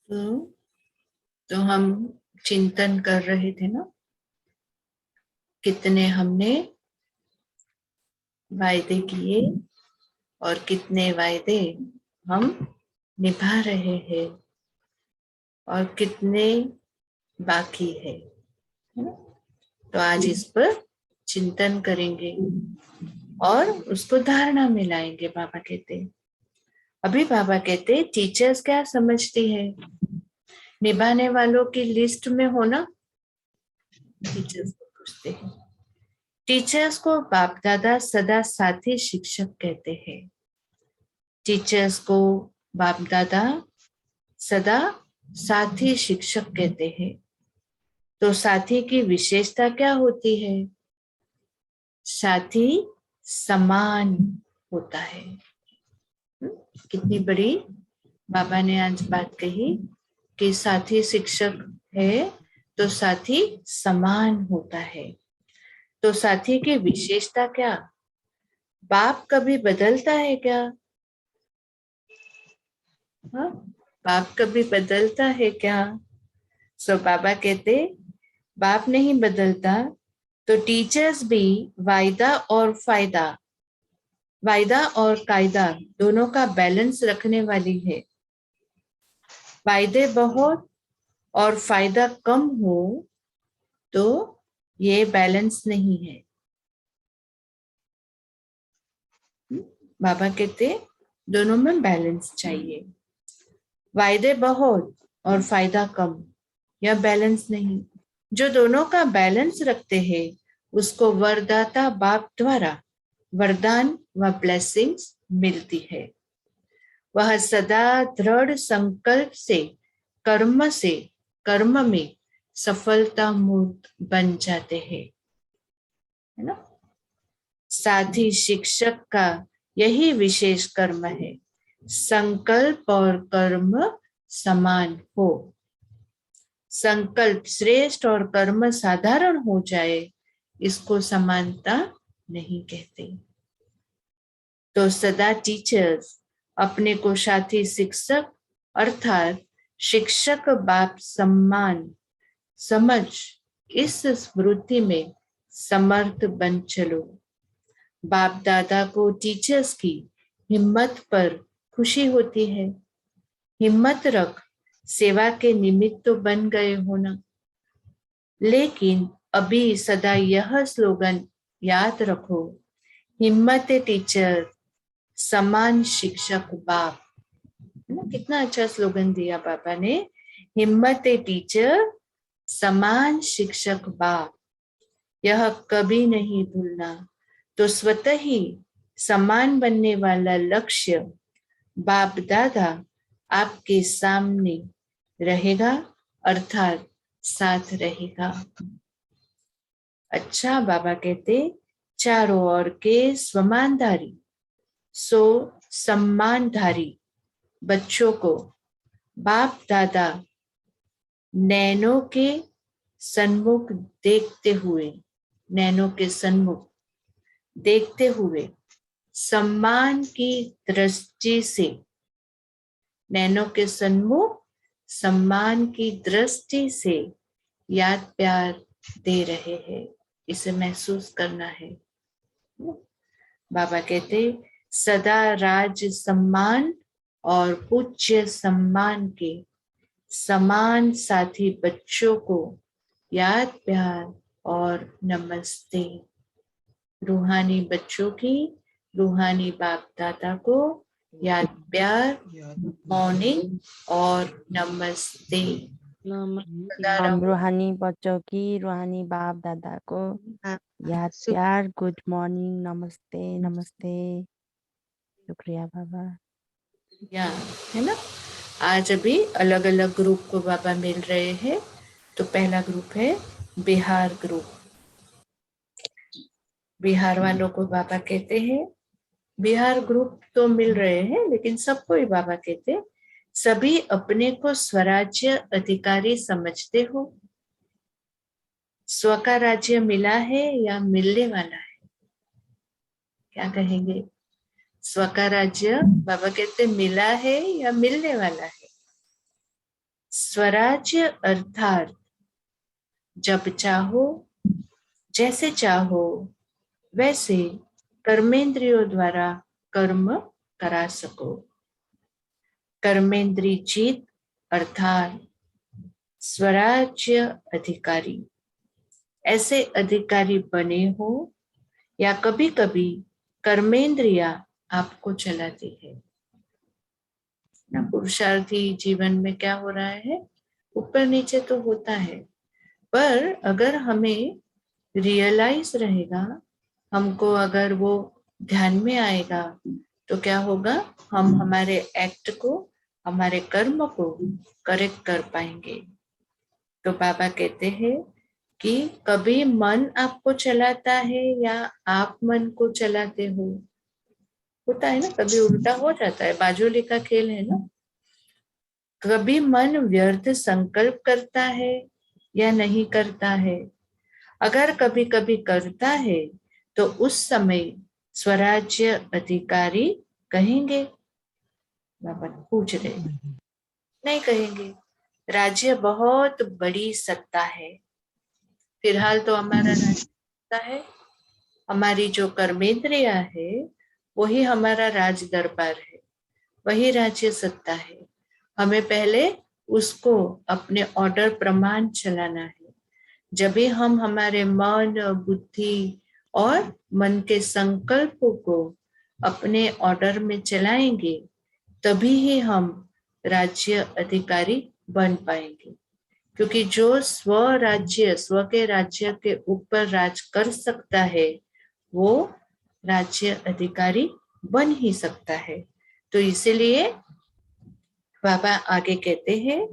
तो हम चिंतन कर रहे थे ना, कितने हमने वायदे किए और कितने वायदे हम निभा रहे हैं और कितने बाकी है ना? तो आज इस पर चिंतन करेंगे और उसको धारणा में लाएंगे। बाबा कहते हैं, अभी बाबा कहते हैं टीचर्स क्या समझती है, निभाने वालों की लिस्ट में होना। टीचर्स को पूछते हैं, टीचर्स को बाप दादा सदा साथी शिक्षक कहते हैं। टीचर्स को बाप दादा सदा साथी शिक्षक कहते हैं। तो साथी की विशेषता क्या होती है? साथी समान होता है। कितनी बड़ी बाबा ने आज बात कही कि साथी शिक्षक है तो साथी समान होता है। तो साथी की विशेषता क्या? बाप कभी बदलता है क्या? हाँ, बाप कभी बदलता है क्या? सो बाबा कहते बाप नहीं बदलता, तो टीचर्स भी वायदा और कायदा दोनों का बैलेंस रखने वाली है। वायदे बहुत और फायदा कम हो तो ये बैलेंस नहीं है। बाबा कहते दोनों में बैलेंस चाहिए। वायदे बहुत और फायदा कम, यह बैलेंस नहीं। जो दोनों का बैलेंस रखते हैं उसको वरदाता बाप द्वारा वरदान व ब्लेसिंग्स मिलती है। वह सदा दृढ़ संकल्प से कर्म में सफलता मूर्त बन जाते हैं, है ना? साथी शिक्षक का यही विशेष कर्म है, संकल्प और कर्म समान हो। संकल्प श्रेष्ठ और कर्म साधारण हो जाए, इसको समानता नहीं कहते। तो सदा टीचर्स अपने को साथी शिक्षक अर्थात शिक्षक बाप सम्मान समझ इस स्मृति में समर्थ बन चलो। बाप दादा को टीचर्स की हिम्मत पर खुशी होती है। हिम्मत रख, सेवा के निमित्त तो बन गए हो ना। लेकिन अभी सदा यह स्लोगन याद रखो, हिम्मत टीचर समान शिक्षक बाप। है ना? कितना अच्छा स्लोगन दिया बाबा ने, हिम्मत टीचर समान शिक्षक बाप। यह कभी नहीं भूलना। तो स्वतः ही समान बनने वाला लक्ष्य बाप दादा आपके सामने रहेगा, अर्थात साथ रहेगा। अच्छा, बाबा कहते चारों ओर के स्वमानधारी सो सम्मानधारी बच्चों को बाप दादा नैनों के सन्मुख देखते हुए सम्मान की दृष्टि से, नैनों के सन्मुख सम्मान की दृष्टि से याद प्यार दे रहे हैं। इसे महसूस करना है। बाबा कहते सदा राज सम्मान और पूज्य सम्मान के समान साथी बच्चों को याद प्यार और नमस्ते। रूहानी बच्चों की रूहानी बाप दादा को याद प्यार, मॉर्निंग और नमस्ते। हम रूहानी बच्चों की रूहानी बाप दादा को याद प्यार, गुड मॉर्निंग, नमस्ते नमस्ते। शुक्रिया बाबा। या है ना, आज अभी अलग अलग ग्रुप को बाबा मिल रहे हैं। तो पहला ग्रुप है बिहार ग्रुप। बिहार वालों को बाबा कहते हैं, बिहार ग्रुप तो मिल रहे हैं लेकिन सबको ही बाबा कहते, सभी अपने को स्वराज्य अधिकारी समझते हो। स्व का राज्य मिला है या मिलने वाला है? क्या कहेंगे? स्व का राज्य बाबा कहते मिला है या मिलने वाला है? स्वराज्य अर्थात जब चाहो, जैसे चाहो वैसे कर्मेंद्रियों द्वारा कर्म करा सको। कर्मेंद्री जीत अर्थात स्वराज्य अधिकारी। ऐसे अधिकारी बने हो या कभी कभी कर्मेंद्रिया आपको चलाती है ना। पुरुषार्थी जीवन में क्या हो रहा है, ऊपर नीचे तो होता है, पर अगर हमें रियलाइज रहेगा, हमको अगर वो ध्यान में आएगा, तो क्या होगा, हम हमारे एक्ट को, हमारे कर्म को करेक्ट कर पाएंगे। तो बाबा कहते हैं कि कभी मन आपको चलाता है या आप मन को चलाते हो। होता है ना, कभी उल्टा हो जाता है, बाजुली का खेल है ना। कभी मन व्यर्थ संकल्प करता है या नहीं करता है। अगर कभी कभी करता है तो उस समय स्वराज्य अधिकारी कहेंगे। बाबा पूछ रहे, नहीं कहेंगे। राज्य बहुत बड़ी सत्ता है। फिलहाल तो हमारा राज्य है, हमारी जो कर्मेंद्रिया है वही हमारा राज दरबार है, वही राज्य सत्ता है। हमें पहले उसको अपने ऑर्डर प्रमाण चलाना है। जब भी हम हमारे मन, बुद्धि और मन के संकल्पों को अपने ऑर्डर में चलाएंगे, तभी ही हम राज्य अधिकारी बन पाएंगे। क्योंकि जो स्व के राज्य के ऊपर राज कर सकता है, वो राज्य अधिकारी बन ही सकता है। तो इसीलिए बाबा आगे कहते हैं,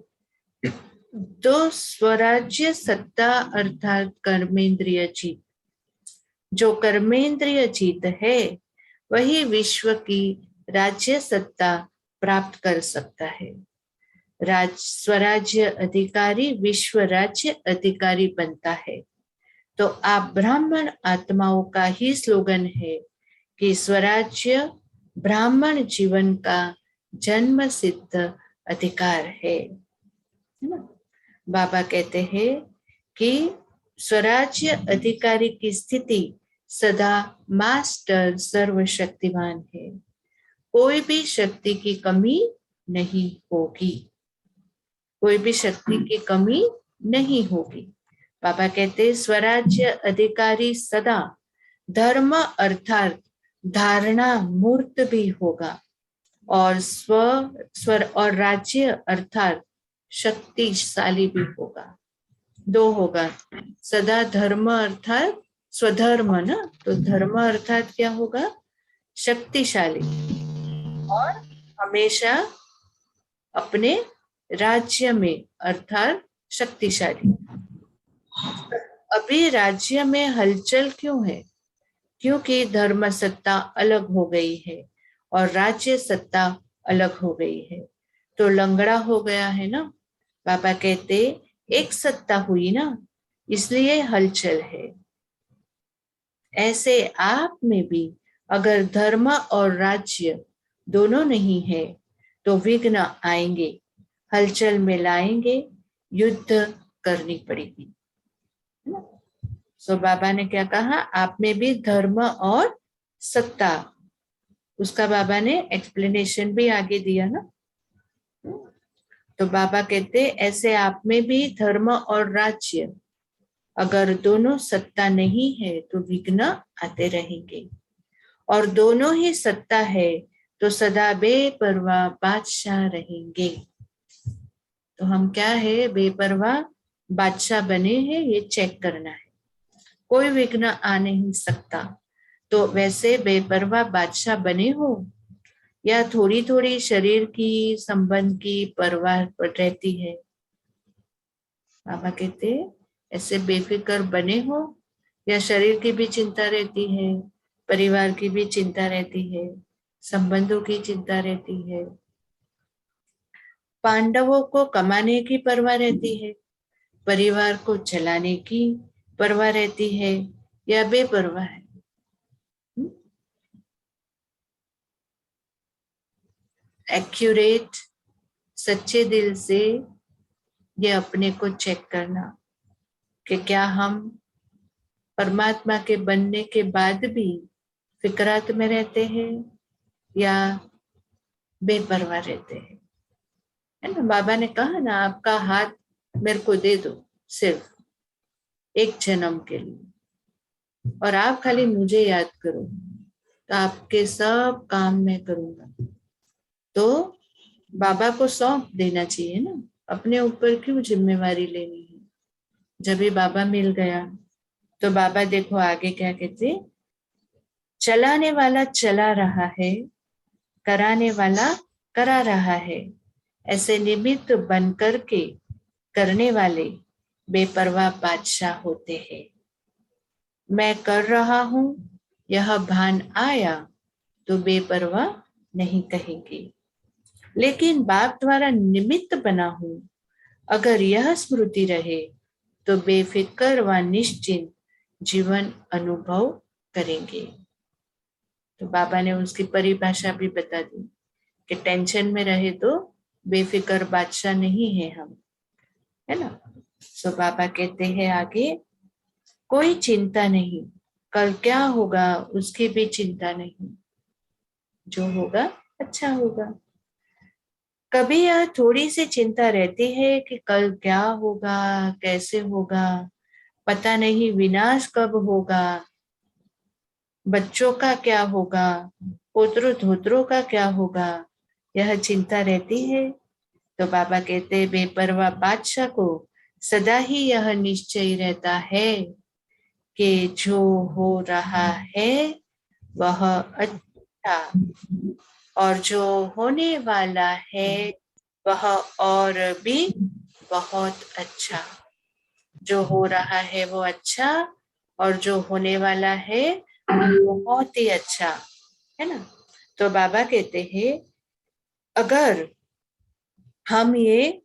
तो स्वराज्य सत्ता अर्थात कर्मेंद्रिय जीत। जो कर्मेंद्रिय जीत है वही विश्व की राज्य सत्ता प्राप्त कर सकता है। स्वराज्य अधिकारी विश्व राज्य अधिकारी बनता है। तो आप ब्राह्मण आत्माओं का ही स्लोगन है कि स्वराज्य ब्राह्मण जीवन का जन्म सिद्ध अधिकार है ना। बाबा कहते हैं कि स्वराज्य अधिकारी की स्थिति सदा मास्टर सर्वशक्तिमान है। कोई भी शक्ति की कमी नहीं होगी, कोई भी शक्ति की कमी नहीं होगी। बाबा कहते स्वराज्य अधिकारी सदा धर्म अर्थात धारणा मूर्त भी होगा, और स्वर और राज्य अर्थात शक्तिशाली भी होगा। दो होगा, सदा धर्म अर्थात स्वधर्म ना, तो धर्म अर्थात क्या होगा, शक्तिशाली, और हमेशा अपने राज्य में अर्थात शक्तिशाली। अभी राज्य में हलचल क्यों है, क्योंकि धर्म सत्ता अलग हो गई है और राज्य सत्ता अलग हो गई है, तो लंगड़ा हो गया है ना। बाबा कहते एक सत्ता हुई ना, इसलिए हलचल है। ऐसे आप में भी अगर धर्म और राज्य दोनों नहीं है तो विघ्न आएंगे, हलचल में लाएंगे, युद्ध करनी पड़ेगी। सो बाबा ने क्या कहा, आप में भी धर्म और सत्ता, उसका बाबा ने एक्सप्लेनेशन भी आगे दिया ना। तो बाबा कहते ऐसे आप में भी धर्म और राज्य, अगर दोनों सत्ता नहीं है तो विघ्न आते रहेंगे, और दोनों ही सत्ता है तो सदा बेपरवाह बादशाह रहेंगे। तो हम क्या है, बेपरवाह बादशाह बने हैं, ये चेक करना है। कोई विघ्न आ नहीं सकता। तो वैसे बेपरवाह बादशाह बने हो या थोड़ी थोड़ी शरीर की संबंध की परवाह रहती है। बाबा कहते ऐसे बेफिक्र बने हो या शरीर की भी चिंता रहती है, परिवार की भी चिंता रहती है, संबंधों की चिंता रहती है। पांडवों को कमाने की परवाह रहती है, परिवार को चलाने की परवाह रहती है, या बेपरवाह है। एक्यूरेट, सच्चे दिल से ये अपने को चेक करना कि क्या हम परमात्मा के बनने के बाद भी फिक्रात में रहते हैं या बेपरवाह रहते हैं। है ना, बाबा ने कहा ना, आपका हाथ मेरे को दे दो सिर्फ एक जन्म के लिए, और आप खाली मुझे याद करो, तो आपके सब काम मैं करूंगा। तो बाबा को सौंप देना चाहिए ना, अपने ऊपर क्यों जिम्मेवारी लेनी है। जब भी बाबा मिल गया तो बाबा देखो आगे क्या कहते, चलाने वाला चला रहा है, कराने वाला करा रहा है, ऐसे निमित्त बन करके करने वाले बेपरवाह बादशाह होते हैं। मैं कर रहा हूं यह भान आया तो बेपरवाह नहीं कहेंगे, लेकिन बाप द्वारा निमित्त बना हूं अगर यह स्मृति रहे तो बेफिक्र व निश्चिंत जीवन अनुभव करेंगे। तो बाबा ने उसकी परिभाषा भी बता दी कि टेंशन में रहे तो बेफिक्र बादशाह नहीं है हम, है ना। सो बाबा कहते हैं आगे, कोई चिंता नहीं, कल क्या होगा उसकी भी चिंता नहीं, जो होगा अच्छा होगा। कभी यह थोड़ी सी चिंता रहती है कि कल क्या होगा, कैसे होगा, पता नहीं विनाश कब होगा, बच्चों का क्या होगा, पोतरों धोतरों का क्या होगा, यह चिंता रहती है। तो बाबा कहते बेपरवाह बादशाह को सदा ही यह निश्चय रहता है कि जो हो रहा है वह अच्छा, और जो होने वाला है वह और भी बहुत अच्छा। जो हो रहा है वो अच्छा, और जो होने वाला है वो बहुत ही अच्छा, है ना। तो बाबा कहते हैं अगर हम ये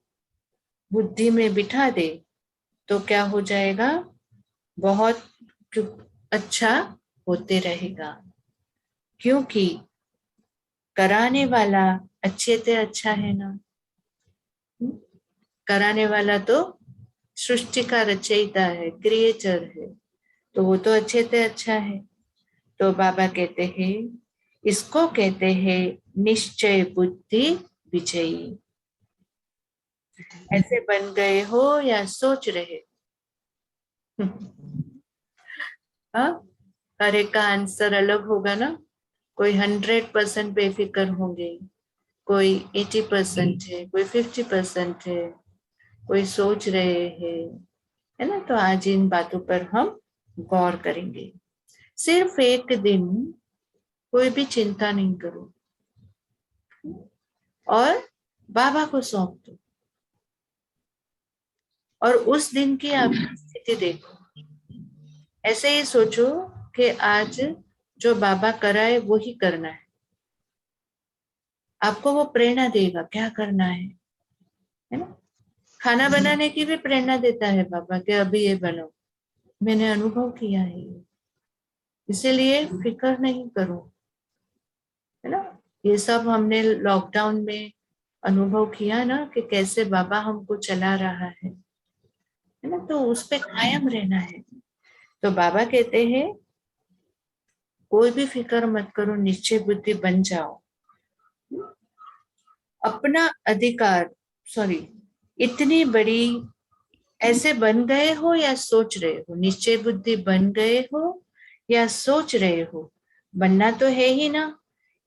बुद्धि में बिठा दे तो क्या हो जाएगा, बहुत अच्छा होते रहेगा, क्योंकि कराने वाला अच्छे से अच्छा है ना। कराने वाला तो सृष्टि का रचयिता है, क्रिएटर है, तो वो तो अच्छे से अच्छा है। तो बाबा कहते हैं इसको कहते हैं निश्चय बुद्धि विजयी। ऐसे बन गए हो या सोच रहे, हाँ, हर एक का आंसर अलग होगा ना। कोई 100% बेफिक्र होंगे, कोई 80% है, कोई 50% है, कोई सोच रहे हैं, है ना। तो आज इन बातों पर हम गौर करेंगे। सिर्फ एक दिन कोई भी चिंता नहीं करो और बाबा को सौंप दो, और उस दिन की आपकी स्थिति देखो। ऐसे ही सोचो कि आज जो बाबा कराए वो ही करना है, आपको वो प्रेरणा देगा क्या करना है ना। खाना बनाने की भी प्रेरणा देता है बाबा कि अभी ये बनाओ, मैंने अनुभव किया है, इसीलिए फिक्र नहीं करो, है ना। ये सब हमने लॉकडाउन में अनुभव किया ना कि कैसे बाबा हमको चला रहा है ना। तो उस पे कायम रहना है। तो बाबा कहते हैं कोई भी फिक्र मत करो, निश्चय बुद्धि बन जाओ। अपना अधिकार, सॉरी, इतनी बड़ी, ऐसे बन गए हो या सोच रहे हो, निश्चय बुद्धि बन गए हो या सोच रहे हो, बनना तो है ही ना।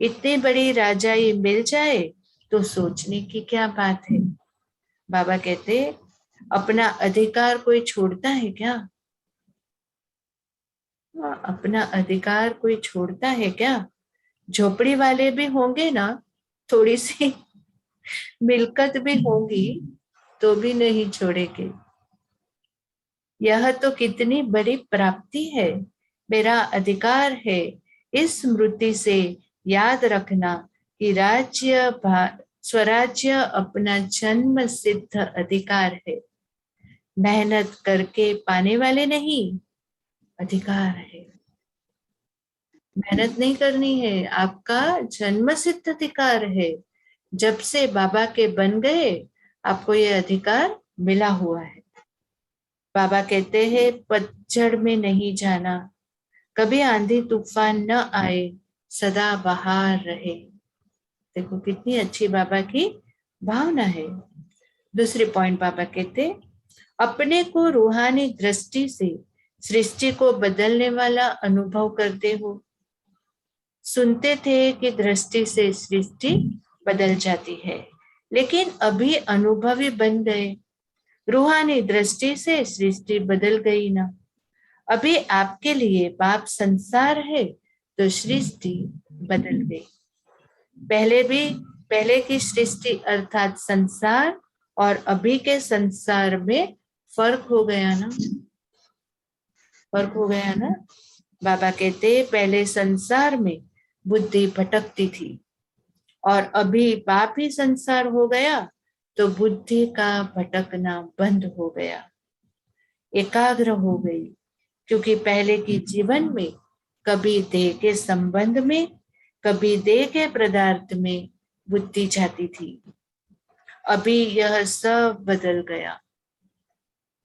इतनी बड़ी राजाई मिल जाए तो सोचने की क्या बात है। बाबा कहते अपना अधिकार कोई छोड़ता है क्या, अपना अधिकार कोई छोड़ता है क्या। झोपड़ी वाले भी होंगे ना, थोड़ी सी मिल्कत भी होगी तो भी नहीं छोड़ेंगे। यह तो कितनी बड़ी प्राप्ति है, मेरा अधिकार है। इस स्मृति से याद रखना कि स्वराज्य अपना जन्म सिद्ध अधिकार है, मेहनत करके पाने वाले नहीं, अधिकार है। मेहनत नहीं करनी है, आपका जन्म सिद्ध अधिकार है। जब से बाबा के बन गए आपको ये अधिकार मिला हुआ है। बाबा कहते हैं पतझड़ में नहीं जाना, कभी आंधी तूफान न आए, सदा बहार रहे। देखो कितनी अच्छी बाबा की भावना है। दूसरी पॉइंट बाबा कहते अपने को रूहानी दृष्टि से सृष्टि को बदलने वाला अनुभव करते हो। सुनते थे कि दृष्टि से सृष्टि बदल जाती है, लेकिन अभी अनुभवी बन गए। रूहानी दृष्टि से सृष्टि बदल गई ना। अभी आपके लिए बाप संसार है तो सृष्टि बदल गई। पहले की सृष्टि अर्थात संसार और अभी के संसार में फर्क हो गया ना। फर्क हो गया ना। बाबा कहते पहले संसार में बुद्धि भटकती थी और अभी बाप ही संसार हो गया तो बुद्धि का भटकना बंद हो गया, एकाग्र हो गई। क्योंकि पहले के जीवन में कभी देह के संबंध में, कभी देह के पदार्थ में बुद्धि जाती थी। अभी यह सब बदल गया।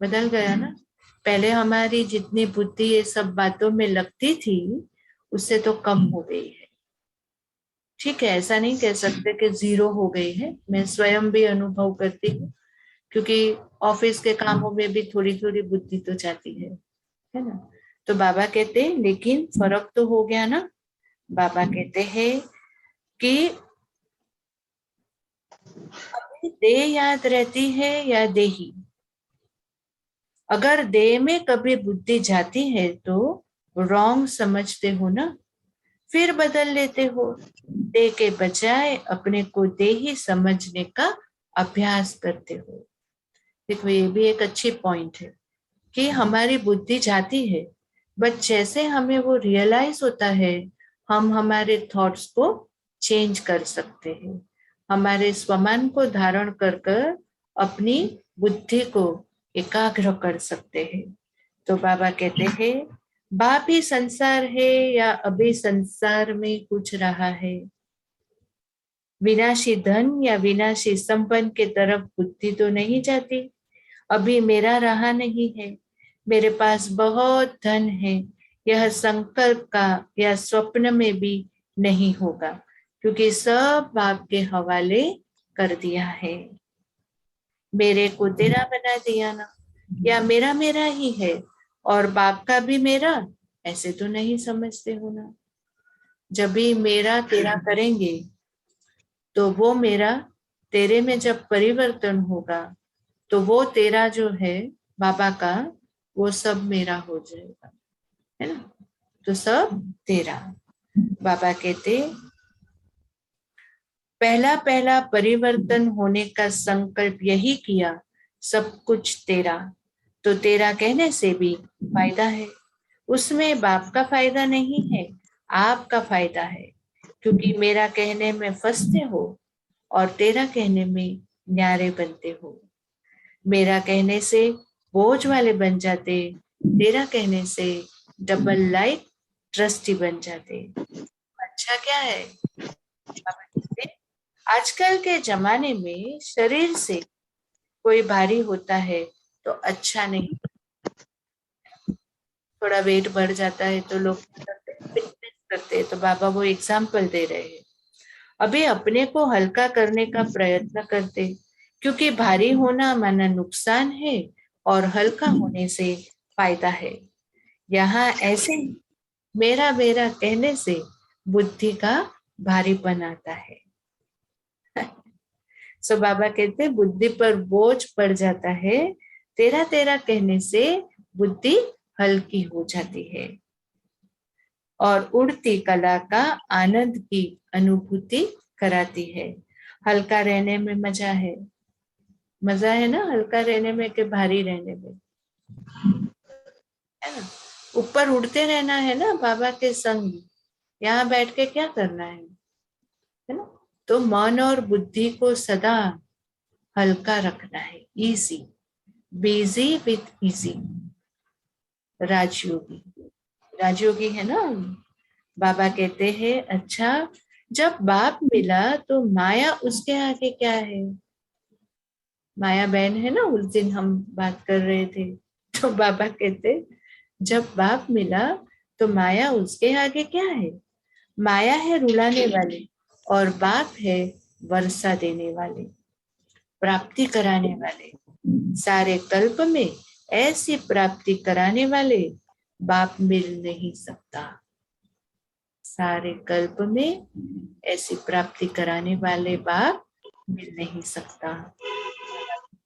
बदल गया ना। पहले हमारी जितनी बुद्धि ये सब बातों में लगती थी उससे तो कम हो गई है। ठीक है, ऐसा नहीं कह सकते कि जीरो हो गई है। मैं स्वयं भी अनुभव करती हूँ, क्योंकि ऑफिस के कामों में भी थोड़ी थोड़ी बुद्धि तो जाती है ना। तो बाबा कहते हैं लेकिन फर्क तो हो गया ना। बाबा कहते हैं कि अभी देह याद रहती है या देही। अगर देह में कभी बुद्धि जाती है तो रॉन्ग समझते हो ना, फिर बदल लेते हो। देह के बजाय अपने को देही समझने का अभ्यास करते हो। देखो ये भी एक अच्छी पॉइंट है कि हमारी बुद्धि जाती है, बट जैसे हमें वो रियलाइज होता है हम हमारे थॉट्स को चेंज कर सकते हैं। हमारे स्वमान को धारण कर कर अपनी बुद्धि को एकाग्र कर सकते हैं। तो बाबा कहते हैं बाप ही संसार है या अभी संसार में कुछ रहा है। विनाशी धन या विनाशी संपन्न के तरफ बुद्धि तो नहीं जाती। अभी मेरा रहा नहीं है, मेरे पास बहुत धन है, यह संकल्प का या स्वप्न में भी नहीं होगा, क्योंकि सब बाप के हवाले कर दिया है। मेरे को तेरा बना दिया ना, या मेरा मेरा ही है और बाप का भी मेरा, ऐसे तो नहीं समझते हो ना। जब भी मेरा तेरा करेंगे तो वो मेरा तेरे में जब परिवर्तन होगा तो वो तेरा जो है बाबा का, वो सब मेरा हो जाएगा, है ना। तो सब तेरा। बाबा कहते पहला पहला परिवर्तन होने का संकल्प यही किया, सब कुछ तेरा। तो तेरा कहने से भी फायदा है, उसमें बाप का फायदा नहीं है, आपका फायदा है। क्योंकि मेरा कहने में फंसते हो और तेरा कहने में न्यारे बनते हो। मेरा कहने से बोझ वाले बन जाते, तेरा कहने से डबल लाइक ट्रस्टी बन जाते। अच्छा क्या है, आजकल के जमाने में शरीर से कोई भारी होता है तो अच्छा नहीं। थोड़ा वेट बढ़ जाता है तो लोग फिटनेस करते हैं, तो बाबा वो एग्जाम्पल दे रहे हैं। अभी अपने को हल्का करने का प्रयत्न करते, क्योंकि भारी होना माना नुकसान है और हल्का होने से फायदा है। यहाँ ऐसे मेरा मेरा कहने से बुद्धि का भारीपन आता है। सो बाबा कहते बुद्धि पर बोझ पड़ जाता है, तेरा तेरा कहने से बुद्धि हल्की हो जाती है और उड़ती कला का आनंद की अनुभूति कराती है। हल्का रहने में मजा है। मजा है ना हल्का रहने में कि भारी रहने में, है ना। ऊपर उड़ते रहना है ना बाबा के संग, यहाँ बैठ के क्या करना है ना। तो मन और बुद्धि को सदा हल्का रखना है, इजी, बिजी विथ इजी। राजयोगी, राजयोगी है ना। बाबा कहते हैं अच्छा जब बाप मिला तो माया उसके आगे क्या है। माया बहन है ना, उस दिन हम बात कर रहे थे, तो बाबा कहते जब बाप मिला तो माया उसके आगे क्या है? माया है रुलाने वाली और बाप है वर्षा देने वाले, प्राप्ति कराने वाले। सारे कल्प में ऐसी प्राप्ति कराने वाले बाप मिल नहीं सकता। सारे कल्प में ऐसी प्राप्ति कराने वाले बाप मिल नहीं सकता।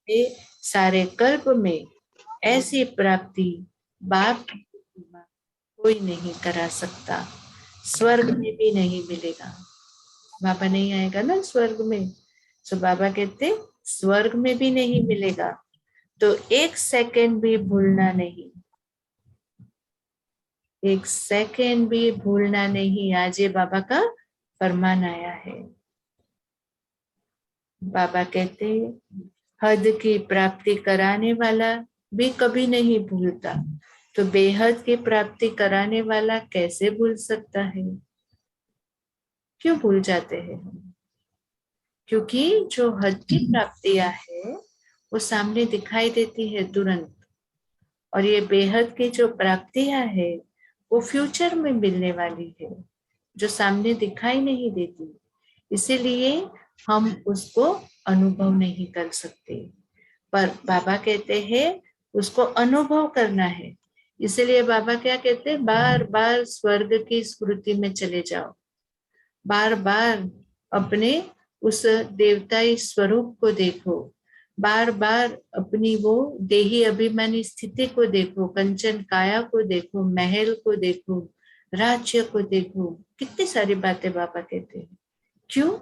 ये सारे कल्प में ऐसी प्राप्ति बाप कोई नहीं करा सकता, स्वर्ग में भी नहीं मिलेगा। बाबा नहीं आएगा ना स्वर्ग में, तो बाबा कहते स्वर्ग में भी नहीं मिलेगा। तो एक सेकंड भी भूलना नहीं, एक सेकंड भी भूलना नहीं। आज ये बाबा का फरमान आया है। बाबा कहते हद की प्राप्ति कराने वाला भी कभी नहीं भूलता, तो बेहद की प्राप्ति कराने वाला कैसे भूल सकता है? क्यों भूल जाते हैं हम? क्योंकि जो हद की प्राप्तियां है वो सामने दिखाई देती है तुरंत, और ये बेहद की जो प्राप्तियां है वो फ्यूचर में मिलने वाली है, जो सामने दिखाई नहीं देती। इसीलिए हम उसको अनुभव नहीं कर सकते, पर बाबा कहते हैं उसको अनुभव करना है। इसलिए बाबा क्या कहते हैं, बार बार स्वर्ग की स्मृति में चले जाओ, बार बार अपने उस देवताई स्वरूप को देखो, बार बार अपनी वो देही अभिमानी स्थिति को देखो, कंचन काया को देखो, महल को देखो, राज्य को देखो। कितनी सारी बातें बाबा कहते हैं। क्यों?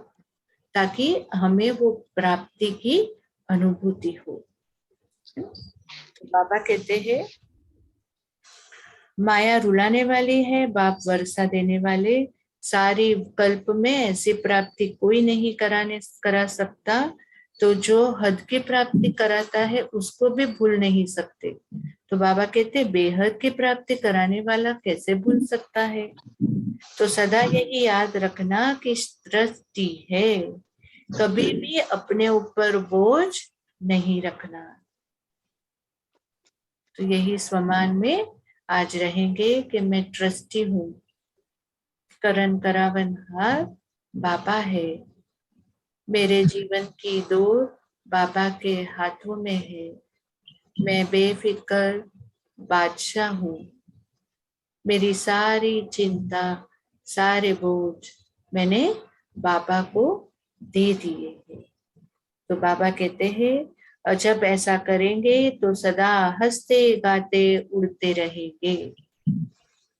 ताकि हमें वो प्राप्ति की अनुभूति हो। तो बाबा कहते हैं माया रुलाने वाली है, बाप वर्षा देने वाले। सारी कल्प में ऐसी प्राप्ति कोई नहीं करा सकता, तो जो हद की प्राप्ति कराता है उसको भी भूल नहीं सकते। तो बाबा कहते बेहद की प्राप्ति कराने वाला कैसे भूल सकता है? तो सदा यही याद रखना कि दृष्टि है, कभी भी अपने ऊपर बोझ नहीं रखना। तो यही स्वमान में आज रहेंगे कि मैं ट्रस्टी हूँ, करण करावन हार बाबा है, मेरे जीवन की डोर बाबा के हाथों में है, मैं बेफिक्र बादशाह हूँ, मेरी सारी चिंता सारे बोझ मैंने बाबा को दे दिए हैं। तो बाबा कहते हैं और जब ऐसा करेंगे तो सदा हंसते गाते उड़ते रहेंगे।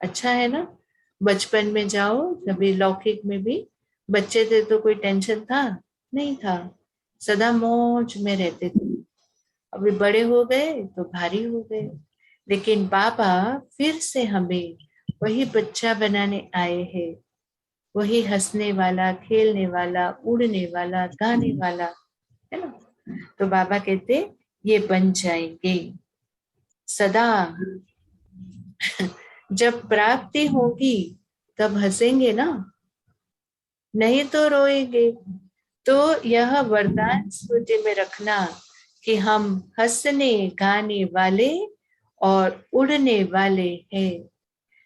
अच्छा है ना? बचपन में जाओ, कभी लौकिक में भी बच्चे थे तो कोई टेंशन था नहीं था, सदा मौज में रहते थे। अभी बड़े हो गए तो भारी हो गए, लेकिन बाबा फिर से हमें वही बच्चा बनाने आए हैं, वही हंसने वाला, खेलने वाला, उड़ने वाला, गाने वाला, है ना? तो बाबा कहते ये बन जाएंगे सदा। जब प्राप्ति होगी तब हंसेंगे ना, नहीं तो रोएंगे। तो यह वरदान स्मृति में रखना कि हम हंसने गाने वाले और उड़ने वाले हैं,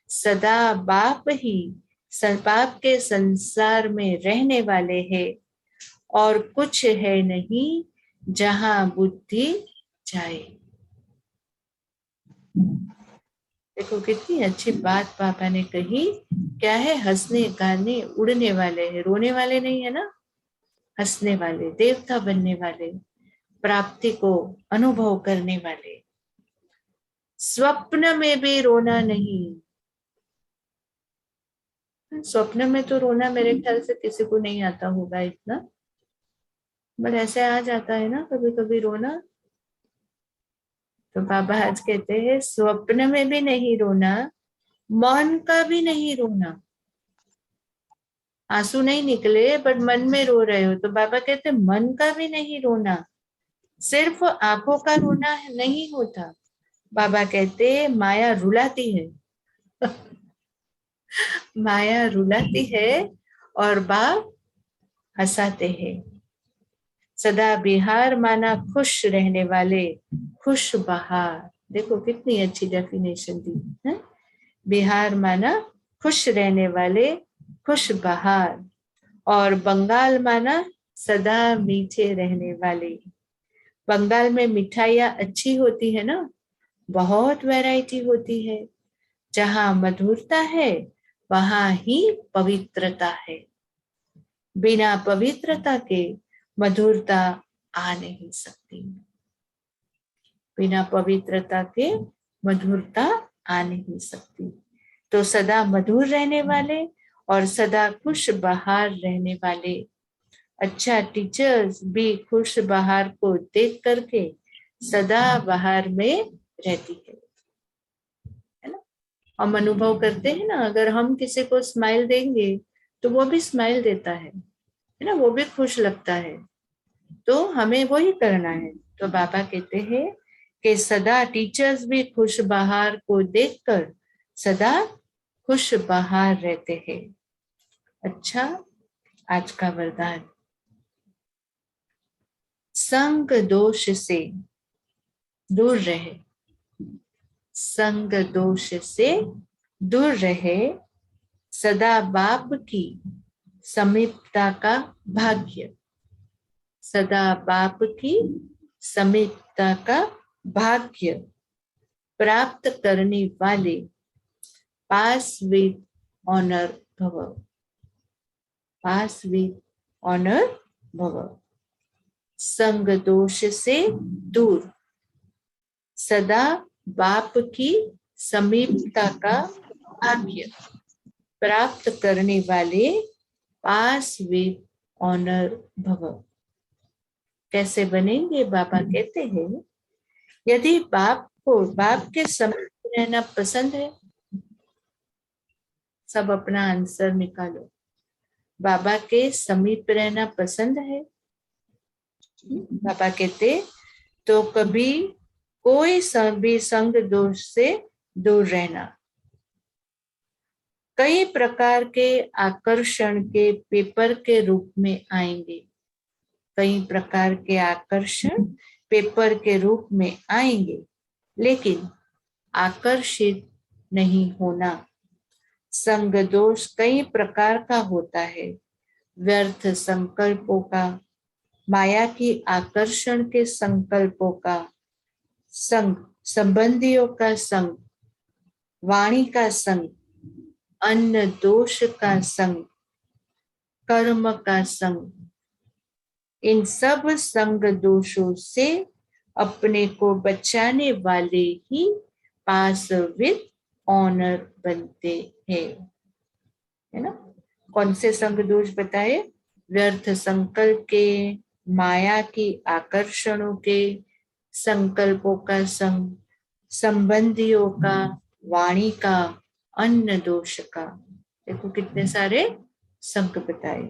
सदा बाप ही बाप के संसार में रहने वाले हैं, और कुछ है नहीं जहां बुद्धि जाए। देखो कितनी अच्छी बात पापा ने कही। क्या है? हंसने गाने उड़ने वाले हैं, रोने वाले नहीं है ना, हंसने वाले, देवता बनने वाले, प्राप्ति को अनुभव करने वाले। स्वप्न में भी रोना नहीं। स्वप्न में तो रोना मेरे ख्याल से किसी को नहीं आता होगा इतना, बट ऐसे आ जाता है ना कभी कभी रोना। तो बाबा आज कहते हैं स्वप्न में भी नहीं रोना, मन का भी नहीं रोना। आंसू नहीं निकले बट मन में रो रहे हो, तो बाबा कहते मन का भी नहीं रोना। सिर्फ आंखों का रोना नहीं होता, बाबा कहते माया रुलाती है। माया रुलाती है और बाप हंसाते हैं। सदा बिहार माना खुश रहने वाले, खुश बहार। देखो कितनी अच्छी डेफिनेशन दी है। बिहार माना खुश रहने वाले, खुश बहार। और बंगाल माना सदा मीठे रहने वाले। बंगाल में मिठाइयाँ अच्छी होती है ना, बहुत वैरायटी होती है। जहाँ मधुरता है वहां ही पवित्रता है। बिना पवित्रता के मधुरता आ नहीं सकती। बिना पवित्रता के मधुरता आ नहीं सकती। तो सदा मधुर रहने वाले और सदा खुश बहार रहने वाले। अच्छा, टीचर्स भी खुश बहार को देख करके सदा बहार में रहती है ना। हम अनुभव करते हैं ना, अगर हम किसी को स्माइल देंगे तो वो भी स्माइल देता है ना, वो भी खुश लगता है। तो हमें वही करना है। तो बाबा कहते हैं कि सदा टीचर्स भी खुश बहार को देखकर सदा खुश बहार रहते हैं। अच्छा, आज का वरदान, संग दोष से दूर रहे। संग दोष से दूर रहे, सदा बाप की समीपता का भाग्य। सदा बाप की समीपता का भाग्य प्राप्त करने वाले, पास विद ऑनर भव। पास विद ऑनर भव। संग दोष से दूर, सदा बाप की समीपता का भाग्य प्राप्त करने वाले, पास विद ऑनर भव। कैसे बनेंगे? बाबा कहते हैं, यदि बाप को बाप के समीप रहना पसंद है, सब अपना आंसर निकालो। बाबा के समीप रहना पसंद है? बाबा कहते तो कभी कोई भी संग दोष से दूर रहना। कई प्रकार के आकर्षण के पेपर के रूप में आएंगे। कई प्रकार के आकर्षण पेपर के रूप में आएंगे, लेकिन आकर्षित नहीं होना। संग दोष कई प्रकार का होता है। व्यर्थ संकल्पों का, माया की आकर्षण के संकल्पों का संग, संबंधियों का संग, वाणी का संग, अन्न दोष का संग, कर्म का संग। इन सब संग दोषों से अपने को बचाने वाले ही पास विद ऑनर बनते हैं, है ना। कौन से संग दोष बताए? व्यर्थ संकल्प के, माया की आकर्षणों के, संकल्पों का संग, संबंधियों का, वाणी का, अन्न दोष का। देखो कितने सारे संग बताए।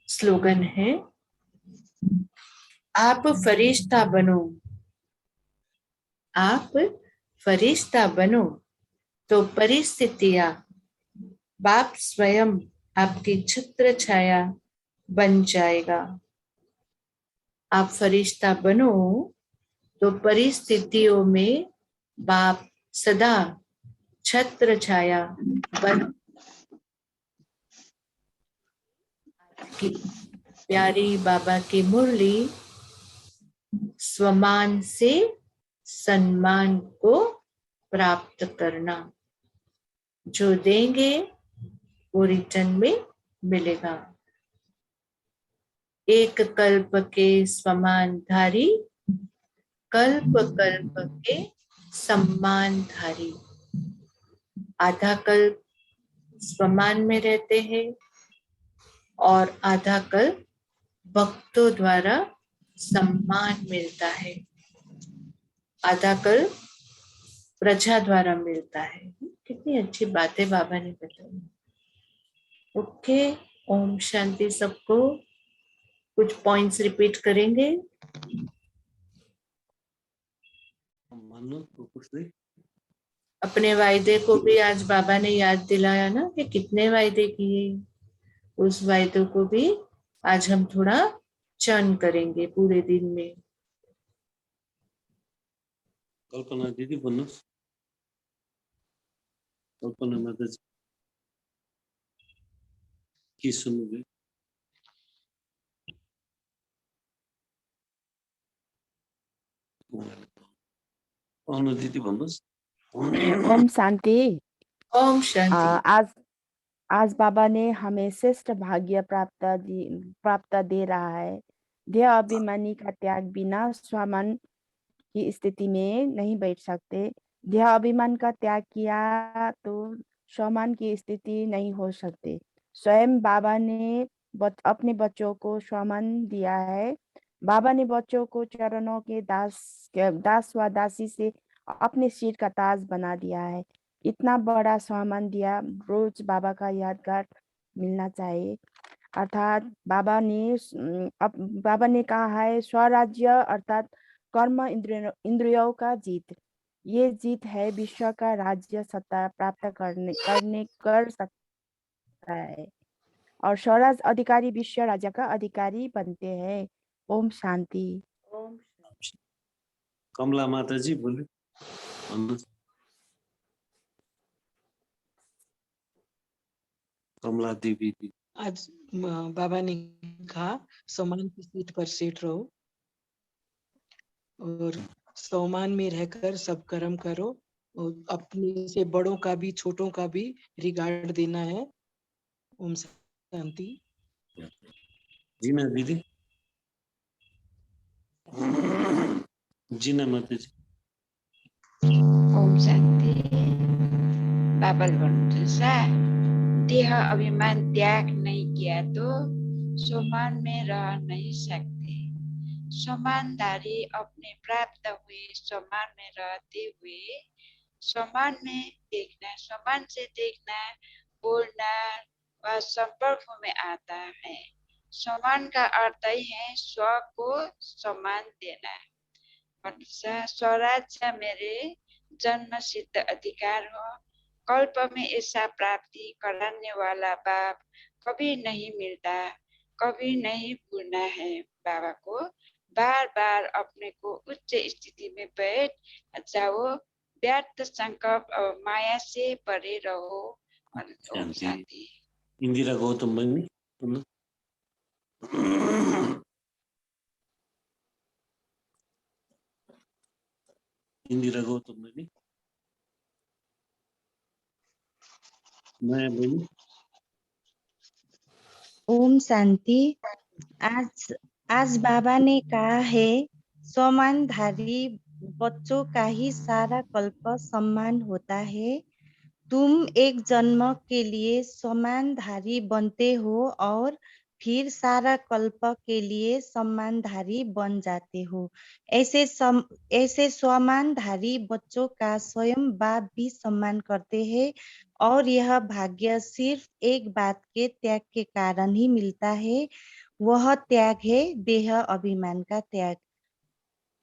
स्लोगन है, आप फरिश्ता बनो। आप फरिश्ता बनो तो परिस्थितियां, बाप स्वयं आपकी छत्र छाया बन जाएगा। आप फरिश्ता बनो तो परिस्थितियों में बाप सदा छत्र छाया बन। की प्यारी बाबा की मुरली, स्वमान से सम्मान को प्राप्त करना। जो देंगे वो रिटर्न में मिलेगा। एक कल्प के स्वमानधारी, कल्प कल्प के सम्मानधारी। आधा कल्प स्वमान में रहते हैं और आधा कल्प भक्तों द्वारा सम्मान मिलता है। आधा कल्प प्रजा द्वारा मिलता है। कितनी अच्छी बातें बाबा ने बताई। ओके, ओम शांति। सबको कुछ पॉइंट्स रिपीट करेंगे। अपने वायदे को भी आज बाबा ने याद दिलाया ना कि कितने वायदे किए, उस वायदे को भी आज हम थोड़ा चर्न करेंगे पूरे दिन में। कल्पना दीदी भन्नुहोस्। कल्पना माताजी के सुन्नुभयो? अनु दीदी भन्नुहोस्। ओम शांति। ओम शांति। आज बाबा ने हमें श्रेष्ठ भाग्य प्राप्त दे रहा है। देह अभिमानी का त्याग बिना स्वामान की स्थिति में नहीं बैठ सकते। देह अभिमान का त्याग किया तो स्वामान की स्थिति नहीं हो सकते। स्वयं बाबा ने अपने बच्चों को स्वामान दिया है। बाबा ने बच्चों को चरणों के दास व दासी से अपने सिर का ताज बना दिया है। इतना बड़ा सम्मान दिया, रोज बाबा का यादगार मिलना चाहिए। अर्थात बाबा ने कहा है, स्वराज्य अर्थात कर्म इंद्रियों का जीत। ये जीत है विश्व का राज्य सत्ता प्राप्त कर सकता है और स्वराज अधिकारी विश्व राज्य का अधिकारी बनते हैं। ओम शांति। कमला माताजी बोले भन्नुहोस्। कमला देवी जी। आज बाबा ने कहा सम्मान की सीट पर सेट रहो और सम्मान में रहकर सब कर्म करो और अपने से बड़ों का भी छोटों का भी रिगार्ड देना है। ओम शांति। जीना दीदी। जीना माताजी। ओम शांति। बाबाले भन्नुहुन्छ, देह अभिमान त्याग नहीं किया तो सम्मान में रह नहीं सकते। सम्मानधारी अपने प्राप्त हुए सम्मान में रहते हुए सम्मान में देखना, सम्मान से देखना, बोलना व संपर्क में आता है। सम्मान का अर्थ ही है स्व को सम्मान देना। स्वराज्य मेरे जन्म सिद्ध अधिकार हो। कल्प में ऐसा प्राप्ति कराने वाला बाप कभी नहीं मिलता, कभी नहीं भूलना है। बाबा को बार बार अपने को उच्च स्थिति में बैठ जाओ, व्यर्थ संकल्प और माया से परे रहो। ओम शांति। इंदिरा गौतम बनी। इंदिरा गौतम बनी। माया बनी। ओम शांति। आज बाबा ने कहा है, सम्मानधारी बच्चों का ही सारा कल्प सम्मान होता है। तुम एक जन्म के लिए सम्मानधारी बनते हो और फिर सारा कल्प के लिए सम्मानधारी बन जाते हो। ऐसे सम्मानधारी बच्चों का स्वयं बाप भी सम्मान करते हैं और यह भाग्य सिर्फ एक बात के त्याग के कारण ही मिलता है। वह त्याग है देह अभिमान का त्याग।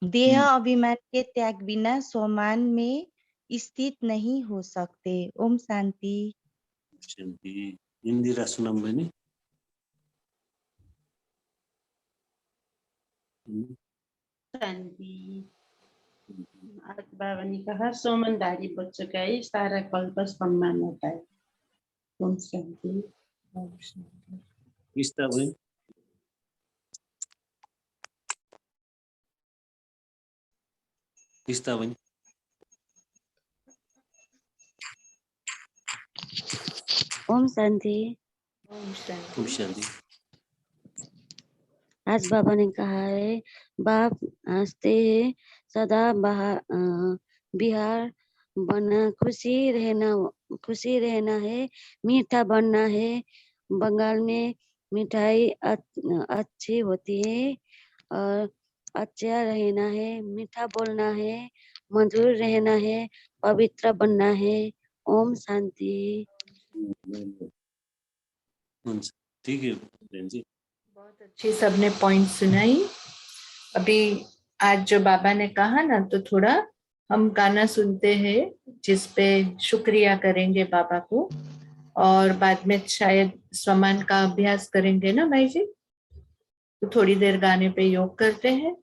देह अभिमान के त्याग बिना सम्मान में स्थित नहीं हो सकते। ओम शांति। शांति। इंदिरा सुनाम बनी। शांति। आज बाबा ने कहा सम्मानधारी बच्चों का ही सारा कल्प सम्मान होता है। ओम शांति। ओम शांति। इस्ता बनी। इस्ता बनी। ओम शांति। ओम शांति। ओम शांति। आज बाबा ने कहा है, बाप हंसते हैं सदा बिहार बना, खुशी रहना है, मीठा बनना है। बंगाल में मिठाई अच्छी होती है और अच्छा रहना है, मीठा बोलना है, मधुर रहना है, पवित्र बनना है। ओम शांति। ठीक है बहन जी, बहुत अच्छी सबने पॉइंट सुनाई। अभी आज जो बाबा ने कहा ना, तो थोड़ा हम गाना सुनते हैं जिसपे शुक्रिया करेंगे बाबा को, और बाद में शायद सम्मान का अभ्यास करेंगे ना भाई जी। तो थोड़ी देर गाने पे योग करते हैं।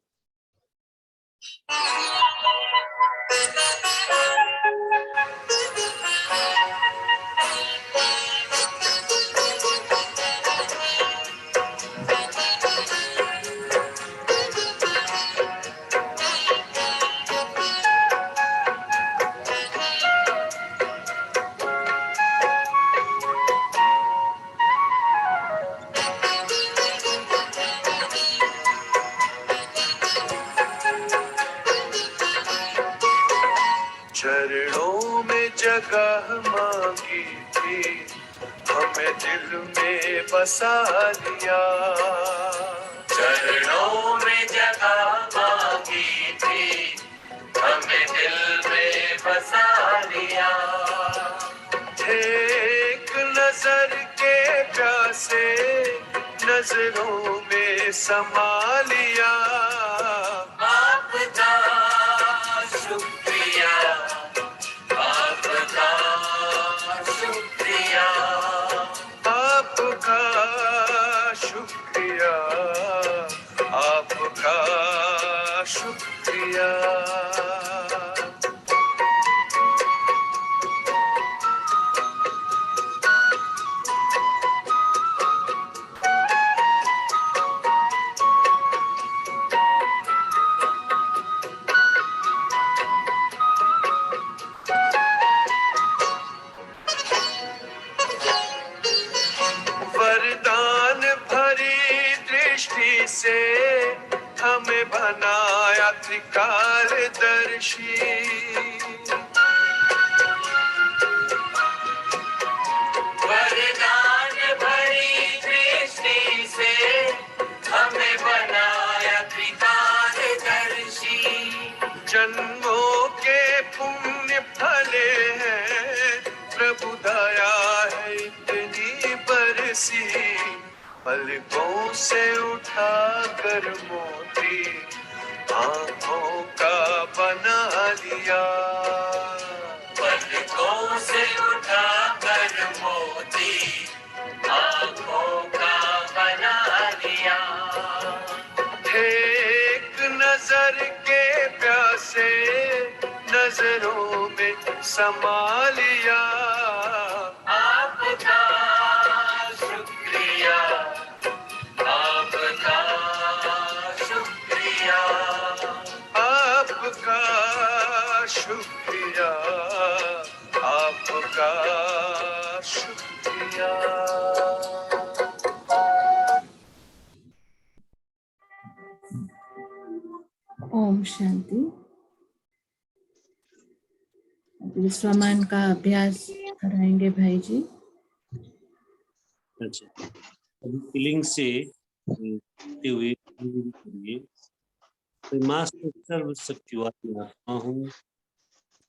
चरणों में जगह मांगी थी, हमें दिल में बसा लिया। चरणों में जगह मांगी थी, हमें दिल में बसा लिया। एक नजर के प्यासे नजरों में समा लिया। आपका शुक्रिया, आपका शुक्रिया, आपका शुक्रिया, आपका शुक्रिया। वरदान भरी दृष्टि से हमें बनाया त्रिकालदर्शी। वरदान भरी दृष्टि से हमें बनाया त्रिकालदर्शी। जन्मों के पुण्य फले हैं, प्रभु दया है इतनी बरसी। पलकों से उठा कर मोती आंखों का बना लिया। पलकों से उठा कर मोती आंखों का बना लिया। एक नजर के प्यासे नजरों में समा लिया। आपका शुक्रिया, आपका शुक्रिया, आपका शुक्रिया, आपका शुक्रिया। ओम शांति। स्वमान का अभ्यास कराएंगे भाई जी। अच्छा, अभी फीलिंग से करते हुए करिए। मैं मास्टर सर्वशक्तिवान आत्मा हूँ।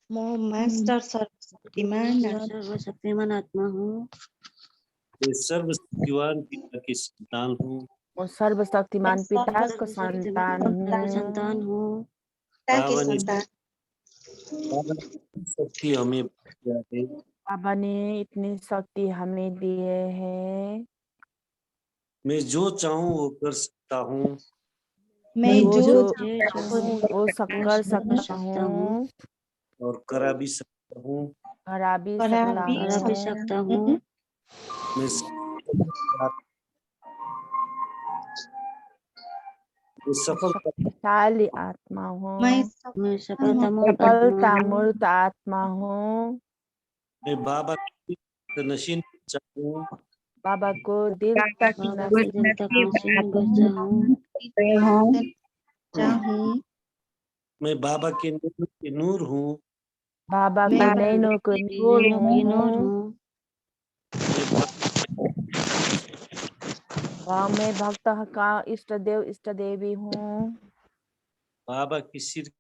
म मास्टर सर्वशक्तिमान सर्वशक्तिमान आत्मा हूँ। मैं सर्वशक्तिवान पिता की संतान हूँ। और सर्वशक्तिमान पिता का सर्वशक्तिमान संतान पिता की हूँ। संतान हूँ। बाबा ने शक्ति हमें दिया है। बाबा ने इतनी शक्ति हमें दिए है। मैं जो चाहूँ वो कर सकता हूँ। मैं जो चाहूँ वो कर सकता हूँ और करा भी सकता हूँ। करा भी सकता हूँ। मैं शक्तिशाली आत्मा हूँ। मैं सफलता मूर्त आत्मा हूँ। मैं बाबा की नशीन चाहूँ। बाबा को दिल तक चाहूँ। मैं बाबा के नूर हूँ। बाबा के नैनों को नूर हूँ। मैं भक्त का इष्ट देव इष्ट देवी हूँ। बाबा की सिर